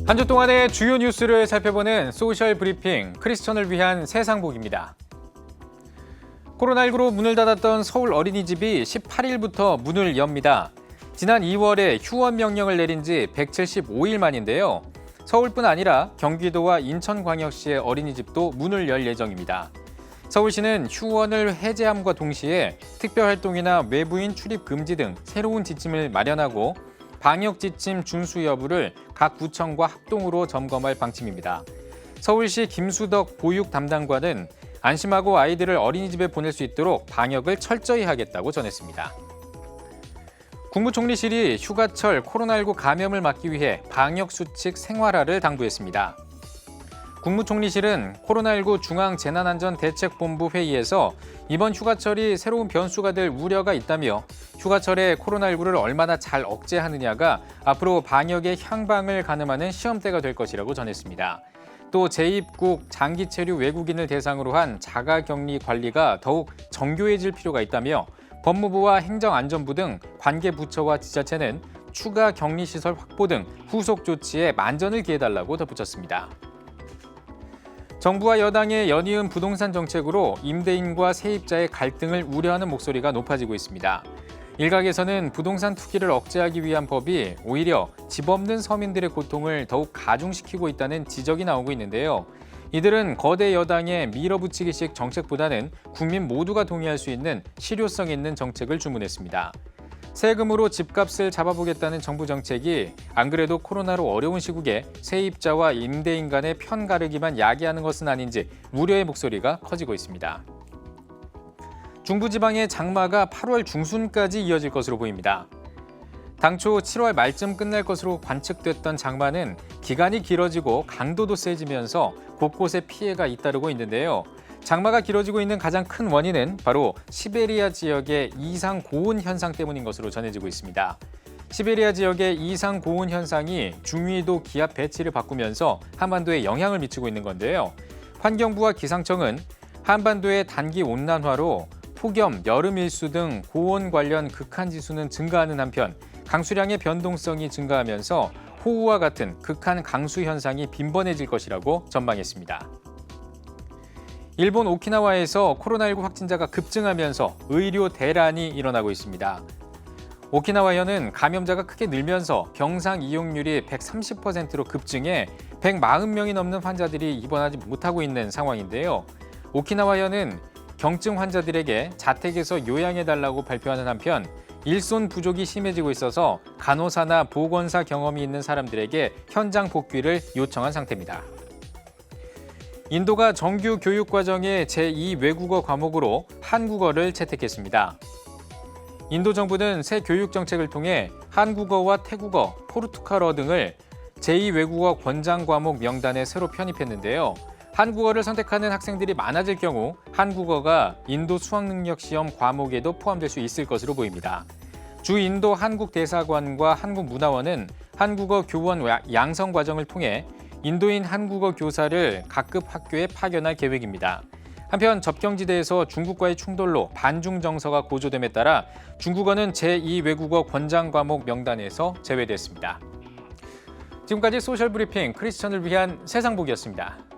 한 주 동안의 주요 뉴스를 살펴보는 소셜 브리핑 크리스천을 위한 세상복입니다. 코로나19로 문을 닫았던 서울 어린이집이 18일부터 문을 엽니다. 지난 2월에 휴원 명령을 내린 지 175일 만인데요. 서울뿐 아니라 경기도와 인천광역시의 어린이집도 문을 열 예정입니다. 서울시는 휴원을 해제함과 동시에 특별활동이나 외부인 출입 금지 등 새로운 지침을 마련하고 방역 지침 준수 여부를 각 구청과 합동으로 점검할 방침입니다. 서울시 김수덕 보육 담당관은 안심하고 아이들을 어린이집에 보낼 수 있도록 방역을 철저히 하겠다고 전했습니다. 국무총리실이 휴가철 코로나19 감염을 막기 위해 방역수칙 생활화를 당부했습니다. 국무총리실은 코로나19 중앙재난안전대책본부 회의에서 이번 휴가철이 새로운 변수가 될 우려가 있다며 휴가철에 코로나19를 얼마나 잘 억제하느냐가 앞으로 방역의 향방을 가늠하는 시험대가 될 것이라고 전했습니다. 또 재입국, 장기 체류 외국인을 대상으로 한 자가격리 관리가 더욱 정교해질 필요가 있다며 법무부와 행정안전부 등 관계부처와 지자체는 추가 격리시설 확보 등 후속 조치에 만전을 기해달라고 덧붙였습니다. 정부와 여당의 연이은 부동산 정책으로 임대인과 세입자의 갈등을 우려하는 목소리가 높아지고 있습니다. 일각에서는 부동산 투기를 억제하기 위한 법이 오히려 집 없는 서민들의 고통을 더욱 가중시키고 있다는 지적이 나오고 있는데요. 이들은 거대 여당의 밀어붙이기식 정책보다는 국민 모두가 동의할 수 있는 실효성 있는 정책을 주문했습니다. 세금으로 집값을 잡아보겠다는 정부 정책이 안 그래도 코로나로 어려운 시국에 세입자와 임대인 간의 편 가르기만 야기하는 것은 아닌지 우려의 목소리가 커지고 있습니다. 중부지방의 장마가 8월 중순까지 이어질 것으로 보입니다. 당초 7월 말쯤 끝날 것으로 관측됐던 장마는 기간이 길어지고 강도도 세지면서 곳곳에 피해가 잇따르고 있는데요. 장마가 길어지고 있는 가장 큰 원인은 바로 시베리아 지역의 이상 고온 현상 때문인 것으로 전해지고 있습니다. 시베리아 지역의 이상 고온 현상이 중위도 기압 배치를 바꾸면서 한반도에 영향을 미치고 있는 건데요. 환경부와 기상청은 한반도의 단기 온난화로 폭염, 여름 일수 등 고온 관련 극한 지수는 증가하는 한편 강수량의 변동성이 증가하면서 호우와 같은 극한 강수 현상이 빈번해질 것이라고 전망했습니다. 일본 오키나와에서 코로나19 확진자가 급증하면서 의료 대란이 일어나고 있습니다. 오키나와현은 감염자가 크게 늘면서 병상 이용률이 130%로 급증해 140명이 넘는 환자들이 입원하지 못하고 있는 상황인데요. 오키나와현은 경증 환자들에게 자택에서 요양해달라고 발표하는 한편 일손 부족이 심해지고 있어서 간호사나 보건사 경험이 있는 사람들에게 현장 복귀를 요청한 상태입니다. 인도가 정규 교육과정의 제2 외국어 과목으로 한국어를 채택했습니다. 인도 정부는 새 교육 정책을 통해 한국어와 태국어, 포르투갈어 등을 제2 외국어 권장 과목 명단에 새로 편입했는데요. 한국어를 선택하는 학생들이 많아질 경우 한국어가 인도 수학능력시험 과목에도 포함될 수 있을 것으로 보입니다. 주 인도 한국대사관과 한국문화원은 한국어 교원 양성 과정을 통해 인도인 한국어 교사를 각급 학교에 파견할 계획입니다. 한편 접경지대에서 중국과의 충돌로 반중 정서가 고조됨에 따라 중국어는 제2 외국어 권장 과목 명단에서 제외됐습니다. 지금까지 소셜 브리핑 크리스천을 위한 세상복이었습니다.